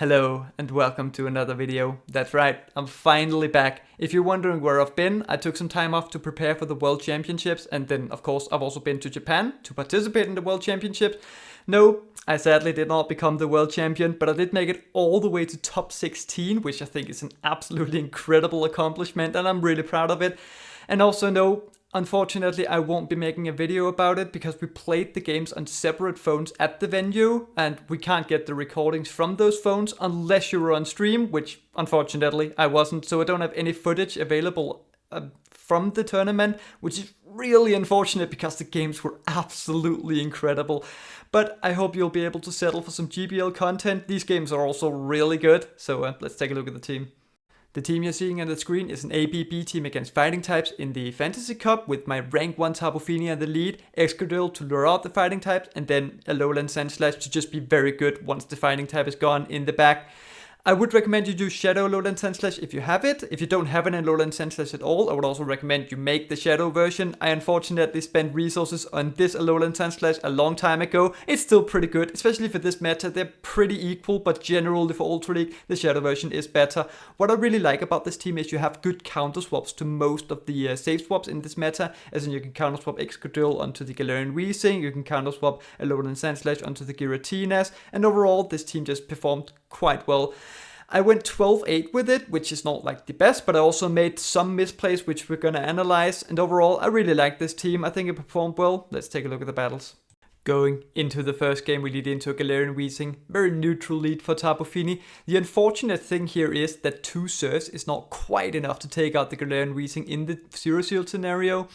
Hello and welcome to another video. That's right, I'm finally back. If you're wondering where I've been, I took some time off to prepare for the World Championships, and then of course I've also been to Japan to participate in the World Championships. No, I sadly did not become the world champion, but I did make it all the way to top 16, which I think is an absolutely incredible accomplishment, and I'm really proud of it. And also no, unfortunately, I won't be making a video about it because we played the games on separate phones at the venue and we can't get the recordings from those phones unless you were on stream, which unfortunately I wasn't, so I don't have any footage available from the tournament, which is really unfortunate because the games were absolutely incredible. But I hope you'll be able to settle for some GBL content. These games are also really good, so let's take a look at the team. The team you're seeing on the screen is an ABB team against fighting types in the Fantasy Cup with my rank 1 Tapu Fini in the lead, Excadrill to lure out the fighting types, and then Alolan Sandslash to just be very good once the fighting type is gone in the back. I would recommend you use Shadow Alolan Sandslash if you have it. If you don't have an Alolan Sandslash at all, I would also recommend you make the Shadow version. I unfortunately spent resources on this Alolan Sandslash a long time ago. It's still pretty good, especially for this meta. They're pretty equal, but generally for Ultra League, the Shadow version is better. What I really like about this team is you have good counter swaps to most of the save swaps in this meta, as in you can counter swap Excadrill onto the Galarian Weezing, you can counter swap Alolan Sandslash onto the Giratinas, and overall this team just performed quite well. I went 12-8 with it, which is not like the best, but I also made some misplays which we're going to analyze, and overall I really like this team. I think it performed well. Let's take a look at the battles. Going into the first game, we lead into a Galarian Weezing, very neutral lead for Tapu Fini. The unfortunate thing here is that 2 Surfs is not quite enough to take out the Galarian Weezing in the Zero Shield scenario.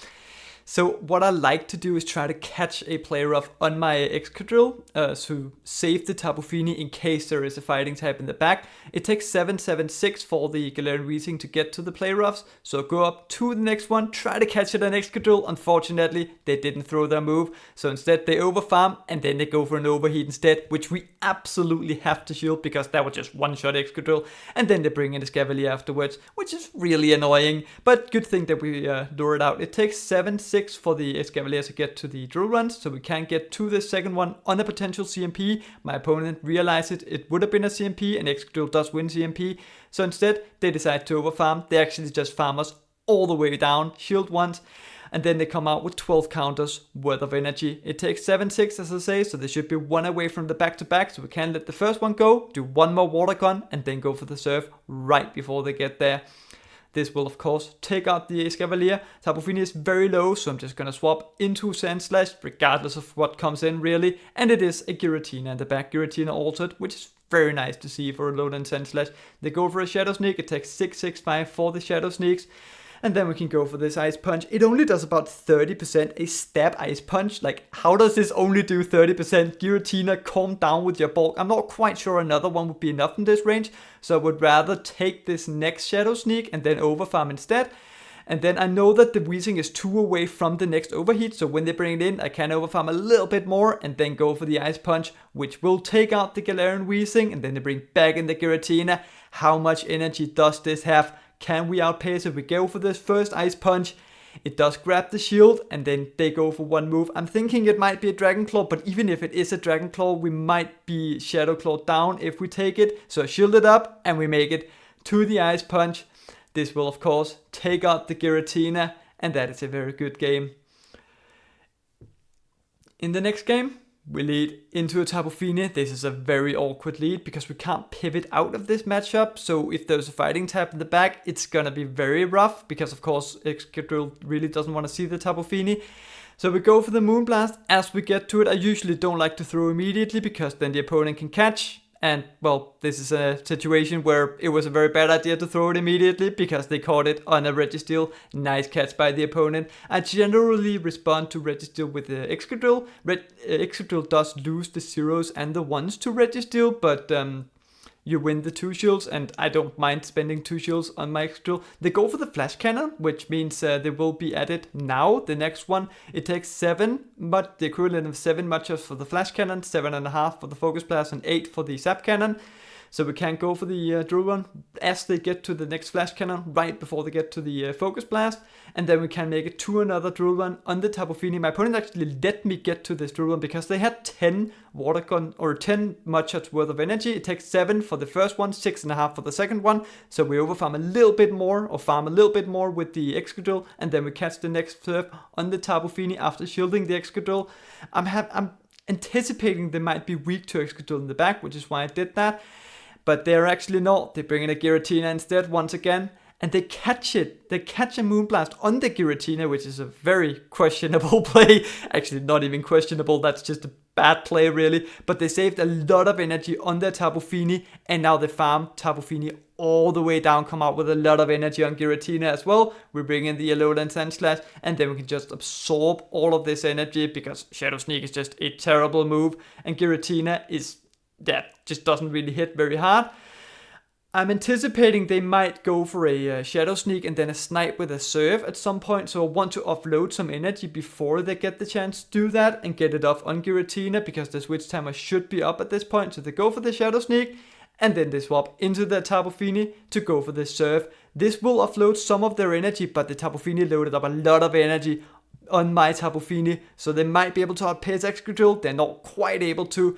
So what I like to do is try to catch a play rough on my Excadrill to save the Tapu Fini in case there is a fighting type in the back. It takes 7/7/6 for the Galarian Weezing to get to the play roughs, so go up to the next one, try to catch it on Excadrill. Unfortunately, they didn't throw their move, so instead they overfarm and then they go for an overheat instead, which we absolutely have to shield because that was just one-shot Excadrill, and then they bring in the Escavalier afterwards, which is really annoying, but good thing that we lure it out. It takes 7/6 for the Escavalier to get to the drill runs, so we can get to the second one on a potential CMP. My opponent realized it would have been a CMP, and Excadrill does win CMP, so instead they decide to overfarm. They actually just farm us all the way down, shield once, and then they come out with 12 counters worth of energy. It takes 7/6 as I say, so they should be 1 away from the back-to-back, so we can let the first one go, do 1 more water gun, and then go for the surf right before they get there. This will of course take out the Escavalier. Tapu Fini is very low, so I'm just gonna swap into Sandslash, regardless of what comes in really. And it is a Giratina in the back, Giratina altered, which is very nice to see for a Alolan Sandslash. They go for a Shadow Sneak, it takes 6/6/5 for the Shadow Sneaks. And then we can go for this Ice Punch. It only does about 30% a stab Ice Punch. Like, how does this only do 30%? Giratina, calm down with your bulk. I'm not quite sure another one would be enough in this range. So I would rather take this next Shadow Sneak and then overfarm instead. And then I know that the Weezing is 2 away from the next overheat. So when they bring it in, I can overfarm a little bit more and then go for the Ice Punch, which will take out the Galarian Weezing. And then they bring back in the Giratina. How much energy does this have? Can we outpace it? We go for this first Ice Punch. It does grab the shield and then they go for 1 move. I'm thinking it might be a Dragon Claw, but even if it is a Dragon Claw, we might be Shadow Claw down if we take it. So I shield it up and we make it to the Ice Punch. This will of course take out the Giratina, and that is a very good game. In the next game, we lead into a Tapu Fini. This is a very awkward lead because we can't pivot out of this matchup. So if there's a fighting type in the back, it's gonna be very rough because of course Excadrill really doesn't want to see the Tapu Fini. So we go for the Moonblast. As we get to it, I usually don't like to throw immediately because then the opponent can catch. And well, this is a situation where it was a very bad idea to throw it immediately because they caught it on a Registeel. Nice catch by the opponent. I generally respond to Registeel with the Excadrill. Excadrill does lose the 0s and the 1s to Registeel, but you win the 2 shields, and I don't mind spending 2 shields on my Excadrill. They go for the Flash Cannon, which means they will be added now. The next one, it takes 7, but the equivalent of 7 matches for the Flash Cannon, 7.5 for the Focus Blast, and 8 for the Zap Cannon. So we can't go for the drill run as they get to the next flash cannon right before they get to the focus blast. And then we can make it to another drill run on the Tapu Fini. My opponent actually let me get to this drill run because they had 10 water gun or 10 mudshots worth of energy. It takes 7 for the first one, 6.5 for the second one. So we overfarm a little bit more or farm a little bit more with the Excadrill, and then we catch the next surf on the Tapu Fini after shielding the Excadrill. I'm anticipating they might be weak to Excadrill in the back, which is why I did that. But they're actually not. They bring in a Giratina instead once again. And they catch it. They catch a Moonblast on the Giratina, which is a very questionable play. Actually, not even questionable. That's just a bad play, really. But they saved a lot of energy on their Tapu Fini. And now they farm Tapu Fini all the way down. Come out with a lot of energy on Giratina as well. We bring in the Alolan Sandslash. And then we can just absorb all of this energy. Because Shadow Sneak is just a terrible move. And Giratina is... that just doesn't really hit very hard. I'm anticipating they might go for a Shadow Sneak and then a Snipe with a Surf at some point, so I want to offload some energy before they get the chance to do that and get it off on Giratina, because the switch timer should be up at this point, so they go for the Shadow Sneak, and then they swap into the Tapu Fini to go for the Surf. This will offload some of their energy, but the Tapu Fini loaded up a lot of energy on my Tapu Fini, so they might be able to outpace Excadrill. They're not quite able to.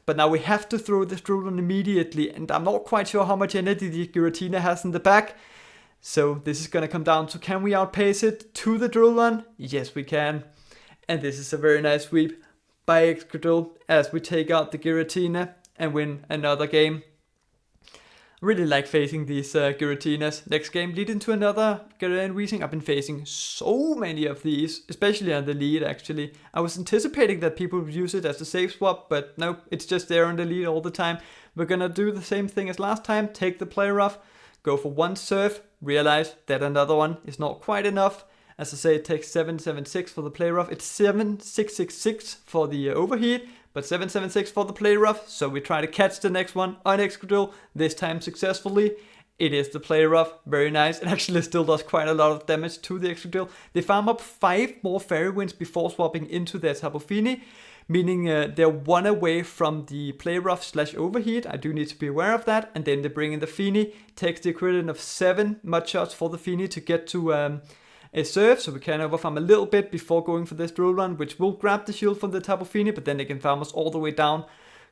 But now we have to throw this drill run immediately, and I'm not quite sure how much energy the Giratina has in the back. So this is going to come down to, can we outpace it to the drill run? Yes, we can. And this is a very nice sweep by Excadrill as we take out the Giratina and win another game. I really like facing these Giratinas. Next game, lead into another Galarian Weezing. I've been facing so many of these, especially on the lead actually. I was anticipating that people would use it as a safe swap, but no, it's just there on the lead all the time. We're gonna do the same thing as last time, take the player off, go for one surf, realize that another one is not quite enough. As I say, it takes 776 for the play rough. It's 7666 for the overheat, but 776 for the play rough. So we try to catch the next one on Excadrill, this time successfully. It is the play rough, very nice. It actually still does quite a lot of damage to the Excadrill. They farm up 5 more Fairy Winds before swapping into their Tapu Fini, meaning they're 1 away from the play rough / overheat. I do need to be aware of that. And then they bring in the Fini, takes the equivalent of 7 mud shots for the Fini to get to a surf, so we can overfarm a little bit before going for this drill run, which will grab the shield from the Tapu Fini, but then they can farm us all the way down,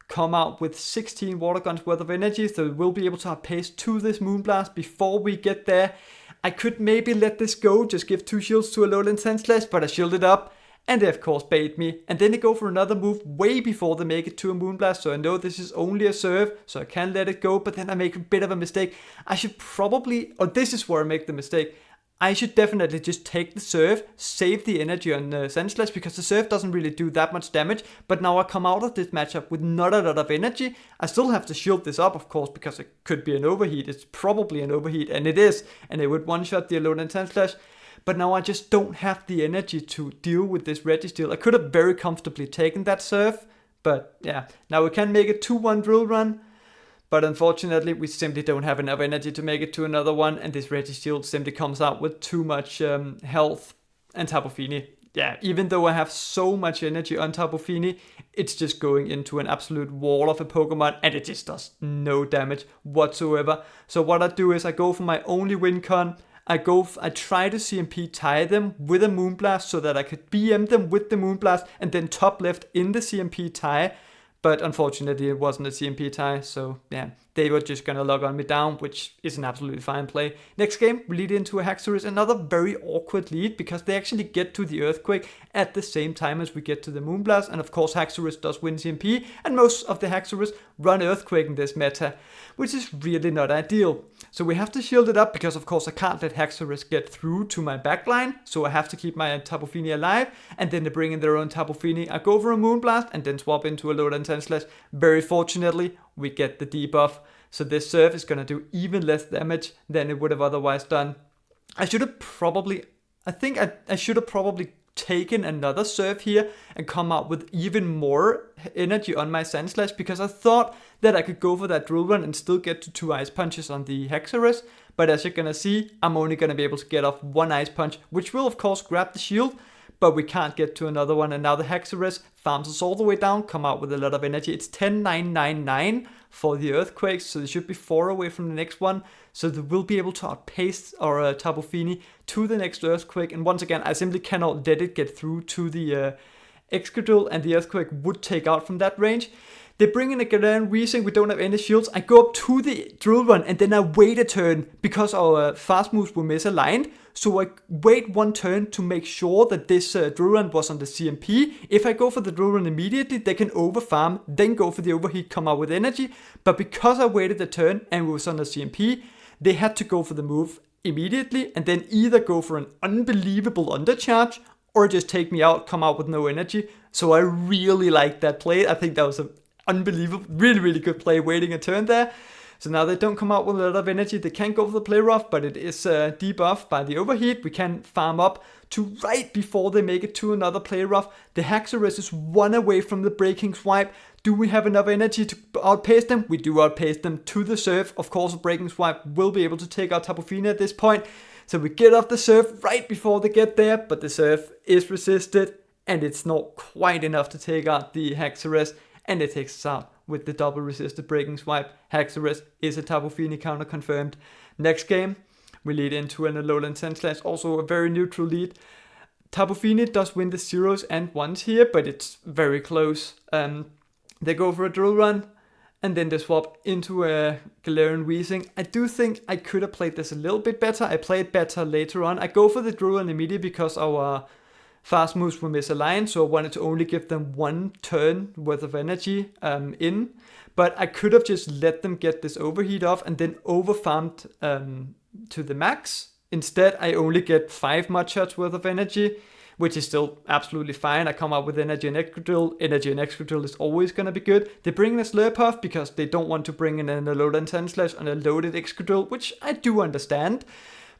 come out with 16 water guns worth of energy, so we'll be able to outpace to this Moonblast before we get there. I could maybe let this go, just give 2 shields to Alolan Sandslash, but I shielded up, and they of course bait me, and then they go for another move way before they make it to a Moonblast, so I know this is only a surf, so I can let it go, but then I make a bit of a mistake. I should probably, or this is where I make the mistake, I should definitely just take the surf, save the energy on Sandslash, because the surf doesn't really do that much damage, but now I come out of this matchup with not a lot of energy. I still have to shield this up, of course, because it could be an overheat. It's probably an overheat, and it is, and it would one-shot the Alolan Sandslash, but now I just don't have the energy to deal with this Registeel. I could have very comfortably taken that surf, but yeah, now we can make a 2-1 drill run. But unfortunately, we simply don't have enough energy to make it to another one, and this Registeel simply comes out with too much health. And Tapu Fini, yeah, even though I have so much energy on Tapu Fini, it's just going into an absolute wall of a Pokemon, and it just does no damage whatsoever. So what I do is I go for my only win con. I try to CMP tie them with a Moonblast so that I could BM them with the Moonblast and then top left in the CMP tie. But unfortunately, it wasn't a CMP tie, so yeah, they were just gonna log on me down, which is an absolutely fine play. Next game, we lead into a Haxorus, another very awkward lead, because they actually get to the Earthquake at the same time as we get to the Moonblast, and of course Haxorus does win CMP, and most of the Haxorus run Earthquake in this meta, which is really not ideal. So we have to shield it up, because of course I can't let Haxorus get through to my backline, so I have to keep my Tapu Fini alive, and then they bring in their own Tapu Fini. I go for a Moonblast, and then swap into a Alolan Sandslash. Very fortunately, we get the debuff, so this surf is gonna do even less damage than it would have otherwise done. I should have probably taken another surf here and come out with even more energy on my Sandslash, because I thought that I could go for that drill run and still get to 2 Ice Punches on the Haxorus, but as you're gonna see, I'm only gonna be able to get off 1 Ice Punch, which will of course grab the shield, but we can't get to another one. And now the Haxorus farms us all the way down, come out with a lot of energy. It's 10,999 for the Earthquakes, so they should be 4 away from the next one. So they will be able to outpace our Tapu Fini to the next Earthquake. And once again, I simply cannot let it get through to the Excadrill, and the Earthquake would take out from that range. They bring in a Galarian Weezing, we don't have any shields. I go up to the Drill Run and then I wait a turn because our fast moves were misaligned. So I wait one turn to make sure that this Drill Run was on the CMP. If I go for the Drill Run immediately, they can overfarm, then go for the Overheat, come out with energy. But because I waited a turn and it was on the CMP, they had to go for the move immediately and then either go for an unbelievable undercharge or just take me out, come out with no energy. So I really liked that play. I think that was an unbelievable, really, really good play, waiting a turn there. So now they don't come out with a lot of energy. They can go for the Play Rough, but it is debuffed by the Overheat. We can farm up to right before they make it to another Play Rough. The Haxorus is 1 away from the Breaking Swipe. Do we have enough energy to outpace them? We do outpace them to the Surf. Of course, a Breaking Swipe will be able to take out Tapu Fini at this point. So we get off the Surf right before they get there, but the Surf is resisted, and it's not quite enough to take out the Haxorus. And it takes us out with the double resisted Breaking Swipe. Haxorus is a Tapu Fini counter confirmed. Next game, we lead into an Alolan Sandslash, also a very neutral lead. Tapu Fini does win the 0s and 1s here, but it's very close. They go for a Drill Run, and then they swap into a Galarian Weezing. I do think I could have played this a little bit better. I played better later on. I go for the Drill Run immediately because our fast moves were misaligned, so I wanted to only give them 1 turn worth of energy in. But I could have just let them get this Overheat off and then overfarmed to the max. Instead, I only get 5 Mudshots worth of energy, which is still absolutely fine. I come out with Energy and Excadrill. Energy and Excadrill is always going to be good. They bring in a Slurpuff because they don't want to bring in an Alolan Sandslash on a loaded Excadrill, which I do understand.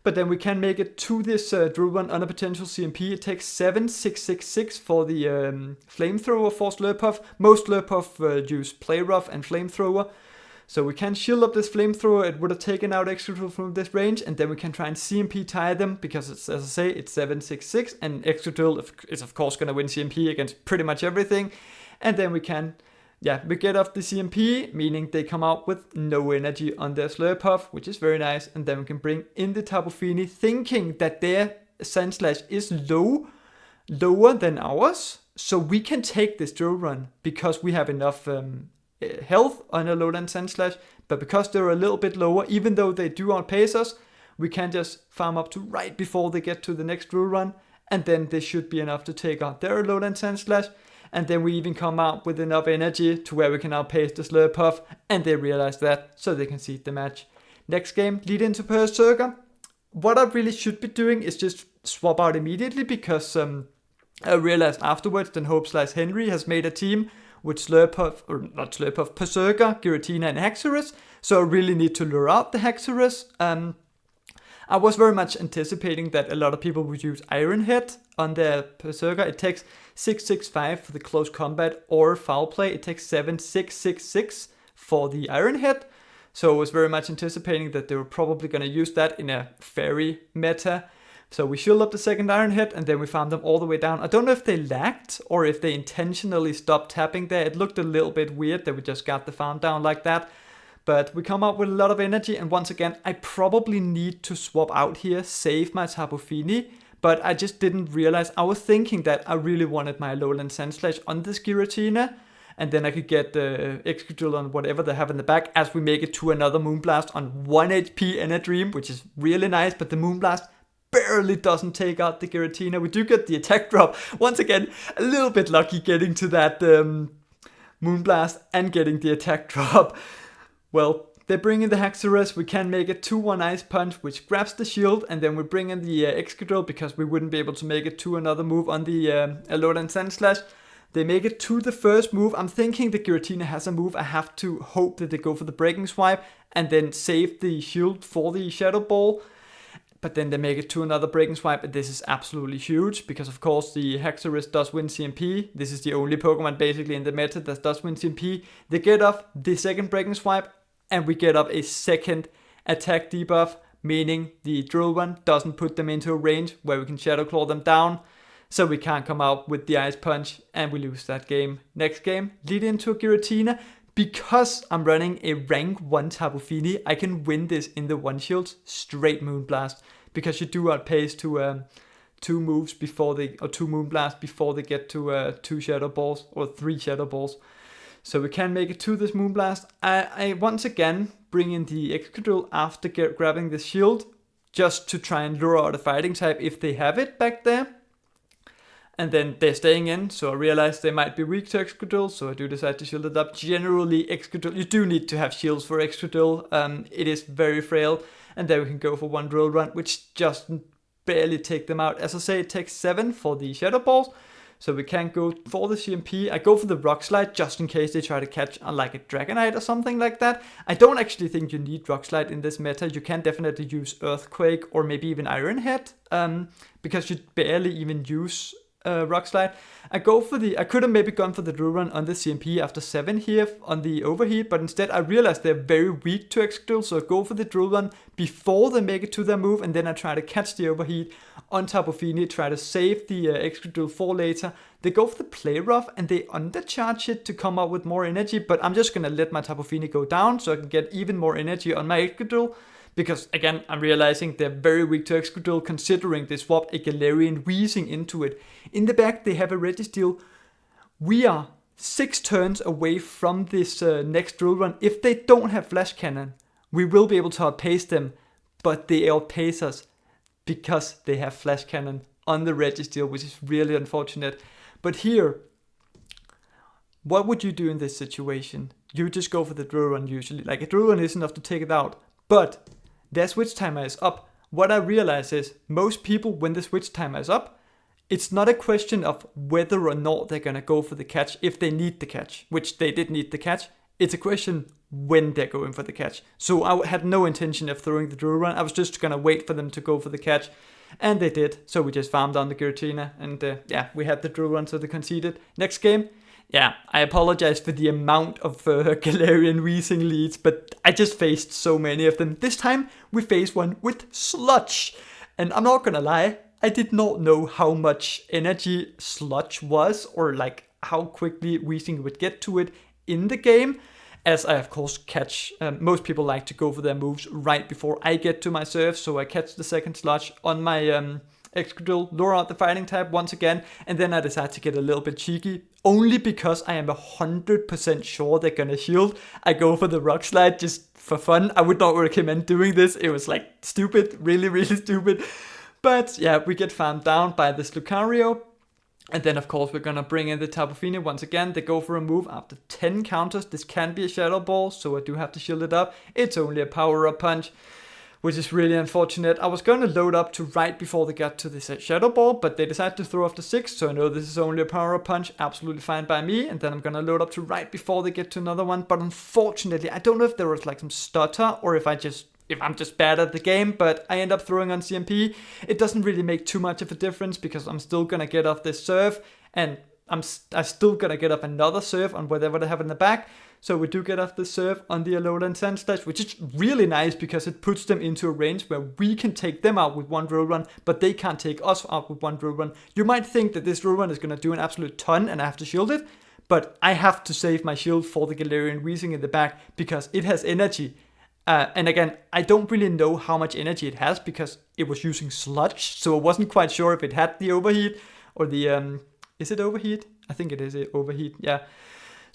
But then we can make it to this Drill Run on a potential CMP. It takes 7,666 for the Flamethrower for Slurpuff. Most Slurpuff use Play Rough and Flamethrower. So we can shield up this Flamethrower. It would have taken out Excadrill from this range. And then we can try and CMP tie them. Because, it's, as I say, it's 766. And Excadrill is, of course, going to win CMP against pretty much everything. And then we can... we get off the CMP, meaning they come out with no energy on their Slurpuff, which is very nice. And then we can bring in the Tapu Fini, thinking that their Sandslash is lower than ours. So we can take this Drill Run because we have enough health on a Alolan Sandslash. But because they're a little bit lower, even though they do outpace us, we can just farm up to right before they get to the next Drill Run. And then this should be enough to take out their Alolan Sandslash. And then we even come out with enough energy to where we can outpace the Slurpuff. And they realize that, so they concede the match. Next game, lead into Berserker. What I really should be doing is just swap out immediately. Because I realized afterwards that Hope/Henry has made a team with Slurpuff, or not Slurpuff, Berserker, Giratina and Haxorus. So I really need to lure out the Haxorus. I was very much anticipating that a lot of people would use Iron Head on their Berserker. It takes 665 for the close combat or foul play. It takes 7666 for the Iron Head. So I was very much anticipating that they were probably going to use that in a fairy meta. So we shield up the second Iron Head and then we farm them all the way down. I don't know if they lagged or if they intentionally stopped tapping there. It looked a little bit weird that we just got the farm down like that. But we come out with a lot of energy, and once again, I probably need to swap out here, save my Tapu Fini, but I just didn't realize. I was thinking that I really wanted my Alolan Sandslash on this Giratina, and then I could get the Excadrill on whatever they have in the back as we make it to another Moonblast on 1 HP and a Dream, which is really nice, but the Moonblast barely doesn't take out the Giratina. We do get the attack drop. Once again, a little bit lucky getting to that Moonblast and getting the attack drop. Well, they bring in the Haxorus, we can make it 2-1 Ice Punch, which grabs the shield, and then we bring in the Excadrill because we wouldn't be able to make it to another move on the Alolan Sandslash. They make it to the first move. I'm thinking the Giratina has a move. I have to hope that they go for the Breaking Swipe and then save the shield for the Shadow Ball. But then they make it to another Breaking Swipe, and this is absolutely huge because, of course, the Haxorus does win CMP. This is the only Pokemon basically in the meta that does win CMP. They get off the second Breaking Swipe, and we get up a second attack debuff, meaning the Drill Run doesn't put them into a range where we can Shadow Claw them down. so we can't come out with the Ice Punch, and we lose that game. Next game, lead into a Giratina. Because I'm running a rank 1 Tapu Fini, I can win this in the 1 shields, straight Moonblast, because you do outpace to 2 moves before they, or 2 Moonblast before they get to 2 Shadow Balls, or 3 Shadow Balls. So we can make it to this Moonblast. I once again bring in the Excadrill after grabbing the shield, just to try and lure out a fighting type if they have it back there. And then they're staying in, so I realize they might be weak to Excadrill, so I do decide to shield it up. Generally, Excadrill, you do need to have shields for Excadrill. It is very frail, and then we can go for 1 Drill Run, which just barely take them out. As I say, it takes 7 for the Shadow Balls, so we can't go for the CMP. I go for the Rock Slide just in case they try to catch like a Dragonite or something like that. I don't actually think you need Rock Slide in this meta. You can definitely use Earthquake or maybe even Iron Head, because you barely even use Rock Slide. I could have maybe gone for the Drill Run on the CMP after 7 here on the Overheat, but instead I realized they're very weak to Excadrill, so I go for the Drill Run before they make it to their move, and then I try to catch the Overheat on Tapu Fini, try to save the Excadrill for later. They go for the Play Rough and they undercharge it to come up with more energy, but I'm just gonna let my Tapu Fini go down so I can get even more energy on my Excadrill. Because, again, I'm realizing they're very weak to Excadrill considering they swapped a Galarian Weezing into it. In the back, they have a Registeel. We are 6 turns away from this next Drill Run. If they don't have Flash Cannon, we will be able to outpace them. But they outpace us because they have Flash Cannon on the Registeel, which is really unfortunate. But here, what would you do in this situation? You just go for the Drill Run usually. Like, a Drill Run is enough to take it out. But their switch timer is up. What I realize is most people, when the switch timer is up, it's not a question of whether or not they're going to go for the catch if they need the catch, which they did need the catch. It's a question when they're going for the catch. So I had no intention of throwing the Drill Run. I was just going to wait for them to go for the catch. And they did. So we just farmed on the Giratina. And yeah, we had the Drill Run, so they conceded. Next game. Yeah, I apologize for the amount of Galarian Weezing leads, but I just faced so many of them. This time, we faced one with Sludge. And I'm not gonna lie, I did not know how much energy Sludge was, or like how quickly Weezing would get to it in the game. As I, of course, catch, most people like to go for their moves right before I get to my serve, so I catch the second Sludge on my Excadrill, lure out the fighting type once again, and then I decide to get a little bit cheeky. Only because I am 100% sure they're gonna shield, I go for the Rock Slide just for fun. I would not recommend doing this. It was like stupid, really, really stupid. But yeah, we get farmed down by this Lucario. And then of course we're gonna bring in the Tapu Fini once again. They go for a move after 10 counters. This can be a Shadow Ball, so I do have to shield it up. It's only a Power-Up Punch, which is really unfortunate. I was going to load up to right before they got to this Shadow Ball, but they decided to throw off the 6, so I know this is only a Power-Up Punch, absolutely fine by me, and then I'm going to load up to right before they get to another one, but unfortunately, I don't know if there was like some stutter, or if I'm just bad at the game, but I end up throwing on CMP. It doesn't really make too much of a difference, because I'm still going to get off this serve, and I'm still going to get off another serve on whatever they have in the back. So we do get off the serve on the Alolan Sandslash, which is really nice because it puts them into a range where we can take them out with 1 Drill Run, but they can't take us out with 1 Drill Run. You might think that this Drill Run is going to do an absolute ton and I have to shield it, but I have to save my shield for the Galarian Weezing in the back because it has energy. And again, I don't really know how much energy it has because it was using Sludge, so I wasn't quite sure if it had the Overheat or the... is it Overheat? I think it is Overheat, yeah.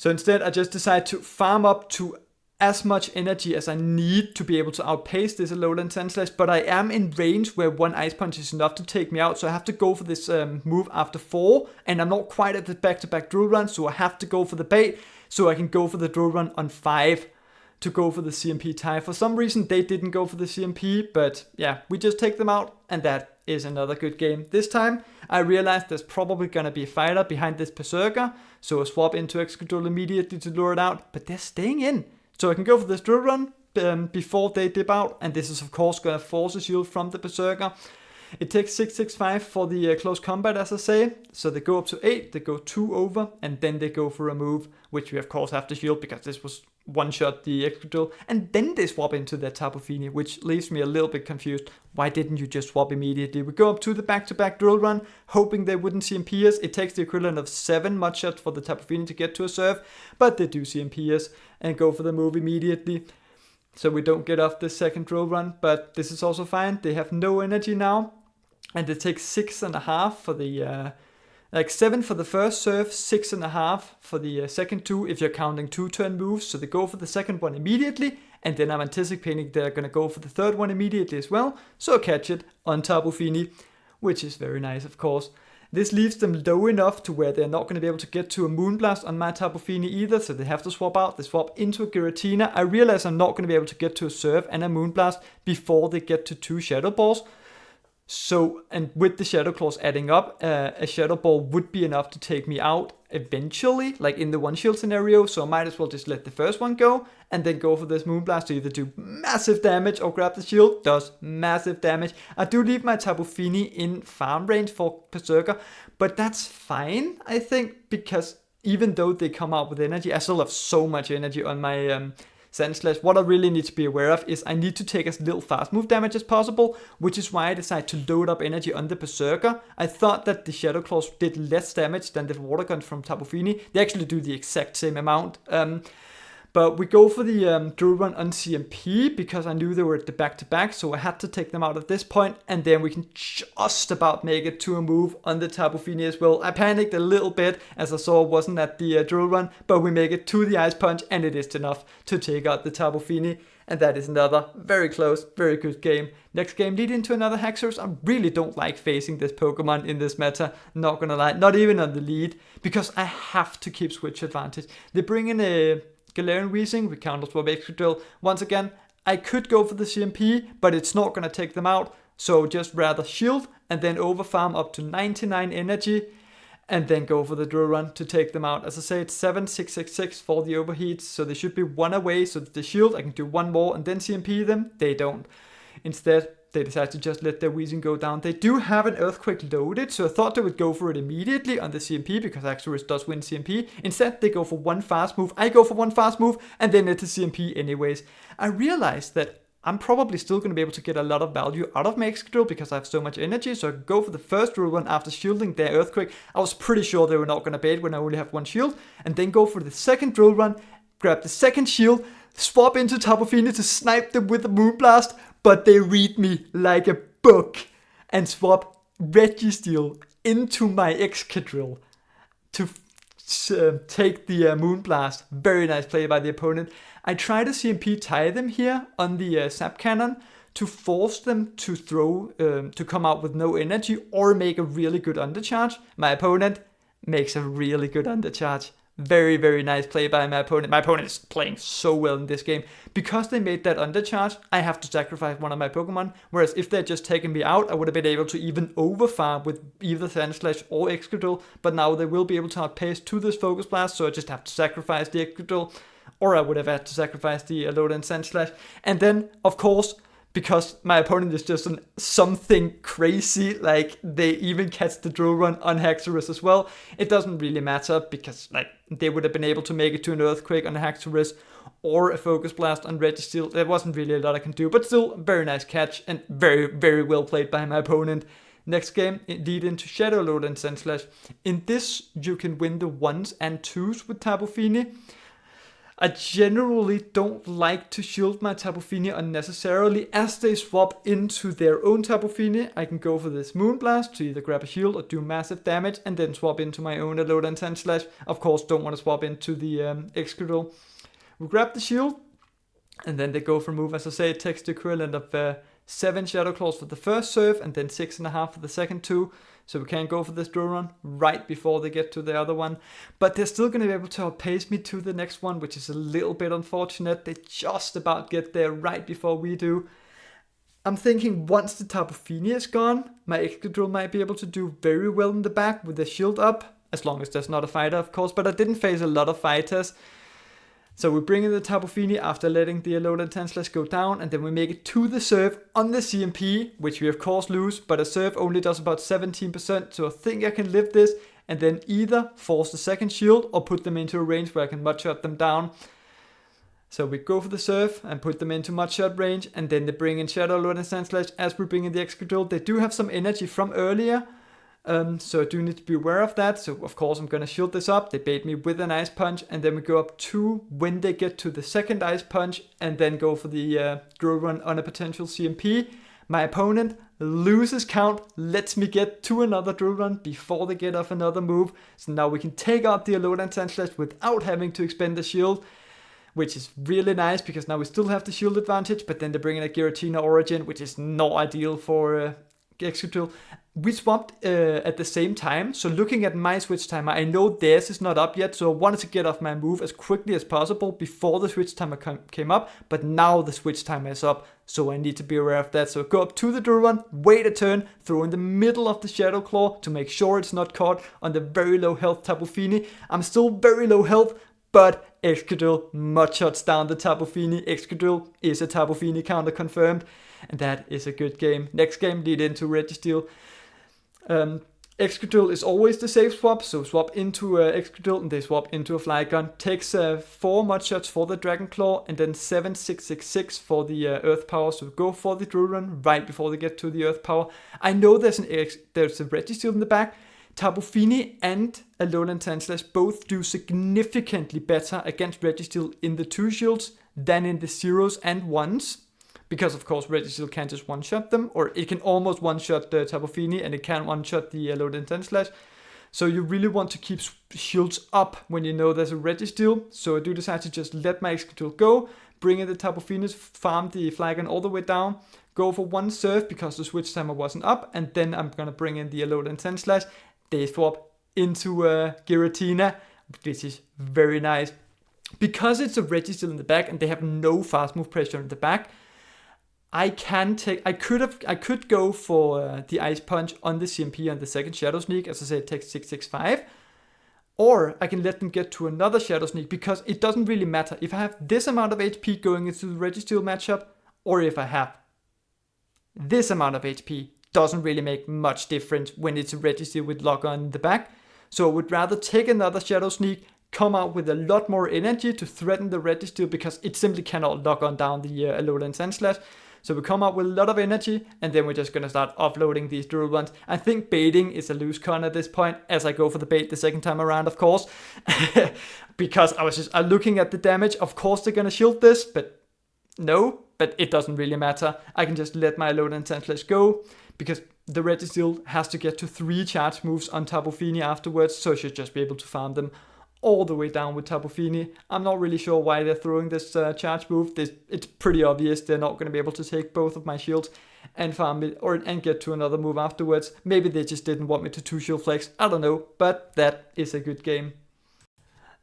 So instead, I just decide to farm up to as much energy as I need to be able to outpace this Alolan Sandslash, but I am in range where 1 Ice Punch is enough to take me out, so I have to go for this move after 4, and I'm not quite at the back-to-back Drill Run, so I have to go for the bait, so I can go for the Drill Run on 5 to go for the CMP tie. For some reason, they didn't go for the CMP, but yeah, we just take them out, and that is another good game. This time, I realized there's probably gonna be a fighter behind this Berserker, so I swap into Excadrill immediately to lure it out, but they're staying in. So I can go for this Drill Run before they dip out, and this is of course gonna force a shield from the Berserker. It takes 665 for the close combat, as I say, so they go up to 8, they go 2 over, and then they go for a move, which we of course have to shield because this was one-shot the Excadrill, and then they swap into their Tapu Fini, which leaves me a little bit confused. Why didn't you just swap immediately? We go up to the back-to-back drill run, hoping they wouldn't CMP us. It takes the equivalent of 7 mud shots for the Tapu Fini to get to a serve, but they do CMP us and go for the move immediately. So we don't get off the second drill run, but this is also fine. They have no energy now, and they take 6.5 for the... 7 for the first serve, 6.5 for the second 2 if you're counting 2-turn moves. So they go for the second one immediately, and then I'm anticipating they're going to go for the third one immediately as well. So catch it on Tapu Fini, which is very nice, of course. This leaves them low enough to where they're not going to be able to get to a Moonblast on my Tapu Fini either, so they have to swap out. They swap into a Giratina. I realize I'm not going to be able to get to a Surf and a Moonblast before they get to 2 Shadow Balls. So, and with the Shadow Claws adding up, a Shadow Ball would be enough to take me out eventually, like in the one shield scenario. So I might as well just let the first one go and then go for this Moonblast to either do massive damage or grab the shield. Does massive damage. I do leave my Tapu Fini in farm range for Berserker, but that's fine, I think, because even though they come out with energy, I still have so much energy on my Sandslash. What I really need to be aware of is I need to take as little fast move damage as possible, which is why I decided to load up energy on the Berserker. I thought that the Shadow Claws did less damage than the Water Gun from Tapu Fini. They actually do the exact same amount. But we go for the drill run on CMP because I knew they were at the back-to-back, so I had to take them out at this point, and then we can just about make it to a move on the Tapu Fini as well. I panicked a little bit as I saw it wasn't at the drill run, but we make it to the Ice Punch, and it is enough to take out the Tapu Fini, and that is another very close, very good game. Next game lead into another Haxorus. I really don't like facing this Pokemon in this meta, not gonna lie, not even on the lead, because I have to keep switch advantage. They bring in a Galarian Weezing, we counter swap Excadrill. Once again, I could go for the CMP, but it's not going to take them out. So just rather shield and then overfarm up to 99 energy and then go for the drill run to take them out. As I say, it's 7-6-6-6 for the overheats, so they should be 1 away. So the shield, I can do 1 more and then CMP them. They don't. Instead, they decide to just let their Weezing go down. They do have an Earthquake loaded, so I thought they would go for it immediately on the CMP because Haxorus does win CMP. Instead, they go for 1 fast move. I go for 1 fast move and then let the CMP anyways. I realized that I'm probably still going to be able to get a lot of value out of my Excadrill because I have so much energy, so I could go for the first drill run after shielding their Earthquake. I was pretty sure they were not going to bait when I only have 1 shield, and then go for the second drill run, grab the second shield, swap into Tapu Fini to snipe them with a Moonblast, but they read me like a book and swap Registeel into my Excadrill to take the Moonblast. Very nice play by the opponent. I try to CMP tie them here on the Zap Cannon to force them to throw, to come out with no energy or make a really good undercharge. My opponent makes a really good undercharge. Very, very nice play by my opponent. My opponent is playing so well in this game. Because they made that undercharge, I have to sacrifice one of my Pokemon. Whereas if they had just taken me out, I would have been able to even overfarm with either Sandslash or Excadrill. But now they will be able to outpace to this Focus Blast, so I just have to sacrifice the Excadrill. Or I would have had to sacrifice the Alolan Sandslash. And then, of course, because my opponent is just something crazy, like they even catch the drill run on Haxorus as well. It doesn't really matter because like they would have been able to make it to an Earthquake on Haxorus or a Focus Blast on Registeel. There wasn't really a lot I can do, but still very nice catch and very, very well played by my opponent. Next game, lead into Shadow Alolan Sandslash. In this, you can win the 1s and 2s with Tapu Fini. I generally don't like to shield my Tapu Fini unnecessarily. As they swap into their own Tapu Fini, I can go for this Moonblast to either grab a shield or do massive damage and then swap into my own Alolan Sandslash. Of course, don't want to swap into the Excadrill. We grab the shield and then they go for move. As I say, it takes the equivalent of 7 Shadow Claws for the first serve and then 6.5 for the second 2. So we can't go for this drill run right before they get to the other one. But they're still going to be able to outpace me to the next one, which is a little bit unfortunate. They just about get there right before we do. I'm thinking once the Tapu Fini is gone, my Excadrill might be able to do very well in the back with the shield up. As long as there's not a fighter, of course. But I didn't face a lot of fighters. So we bring in the Tapu Fini after letting the Alolan Sandslash go down, and then we make it to the serve on the CMP, which we of course lose, but a serve only does about 17%, so I think I can live this, and then either force the second shield or put them into a range where I can mud shot them down. So we go for the Surf and put them into Mud Shot range, and then they bring in Shadow Lord and Sandslash as we bring in the Excadrill. They do have some energy from earlier, so I do need to be aware of that. So of course I'm going to shield this up. They bait me with an Ice Punch, and then we go up 2 when they get to the second Ice Punch, and then go for the Drill Run on a potential CMP. My opponent loses count, lets me get to another Drill Run before they get off another move. So now we can take out the Alolan Sandslash without having to expend the shield, which is really nice because now we still have the shield advantage, but then they bring in a Giratina Origin, which is not ideal for Excadrill. We swapped at the same time, so looking at my switch timer, I know theirs is not up yet, so I wanted to get off my move as quickly as possible before the switch timer came up, but now the switch timer is up, so I need to be aware of that. So go up to the Drill Run, wait a turn, throw in the middle of the Shadow Claw to make sure it's not caught on the very low health Tapu Fini. I'm still very low health, but Excadrill Mud Shots down the Tapu Fini. Excadrill is a Tapu Fini counter confirmed, and that is a good game. Next game, lead into Registeel. Excadrill is always the safe swap, so swap into Excadrill and they swap into a Flygon. Takes 4 Mud Shots for the Dragon Claw and then 7, 6, 6, 6 for the Earth Power. So go for the Drill Run right before they get to the Earth Power. I know there's a Registeel in the back. Tapu Fini and Alolan Sandslash both do significantly better against Registeel in the 2 shields than in the 0s and 1s. Because of course Registeel can't just one-shot them, or it can almost one-shot the Tapu Fini and it can one-shot the Alolan Sandslash. So you really want to keep shields up when you know there's a Registeel. So I do decide to just let my Excadrill go, bring in the Tapu Fini, farm the Flygon all the way down, go for 1 Surf because the switch timer wasn't up, and then I'm gonna bring in the Alolan Sandslash. They swap into Giratina, which is very nice. Because it's a Registeel in the back and they have no fast move pressure in the back, I could go for the Ice Punch on the CMP on the second Shadow Sneak. As I said, it takes 665. Or I can let them get to another Shadow Sneak because it doesn't really matter if I have this amount of HP going into the Registeel matchup or if I have this amount of HP. Doesn't really make much difference when it's a Registeel with lock on in the back. So I would rather take another Shadow Sneak, come out with a lot more energy to threaten the Registeel because it simply cannot lock on down the Alolan Sandslash. So we come out with a lot of energy and then we're just going to start offloading these Drill Runs. I think baiting is a loose con at this point as I go for the bait the second time around, of course. Because I was just looking at the damage. Of course they're going to shield this, but no. But it doesn't really matter. I can just let my Alolan Sandslash go because the Registeel has to get to 3 charge moves on Tapu Fini afterwards, so I should just be able to farm them all the way down with Tapu Fini. I'm not really sure why they're throwing this charge move. It's pretty obvious they're not going to be able to take both of my shields and farm it and get to another move afterwards. Maybe they just didn't want me to 2 shield flex. I don't know, but that is a good game.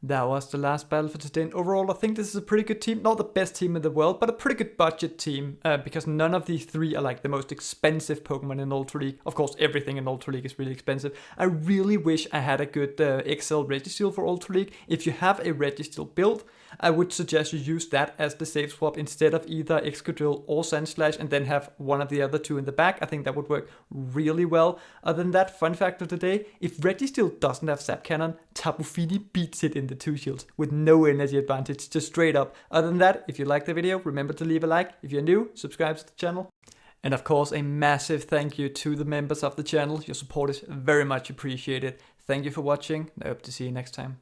That was the last battle for today, and overall I think this is a pretty good team. Not the best team in the world, but a pretty good budget team, because none of these 3 are like the most expensive Pokemon in Ultra League. Of course, everything in Ultra League is really expensive. I really wish I had a good XL Registeel for Ultra League. If you have a Registeel build, I would suggest you use that as the safe swap instead of either Excadrill or Sandslash and then have one of the other 2 in the back. I think that would work really well. Other than that, fun fact of today, if Registeel doesn't have Zap Cannon, Tapu Fini beats it in the 2 shields with no energy advantage, just straight up. Other than that, if you liked the video, remember to leave a like. If you're new, subscribe to the channel. And of course, a massive thank you to the members of the channel. Your support is very much appreciated. Thank you for watching, and I hope to see you next time.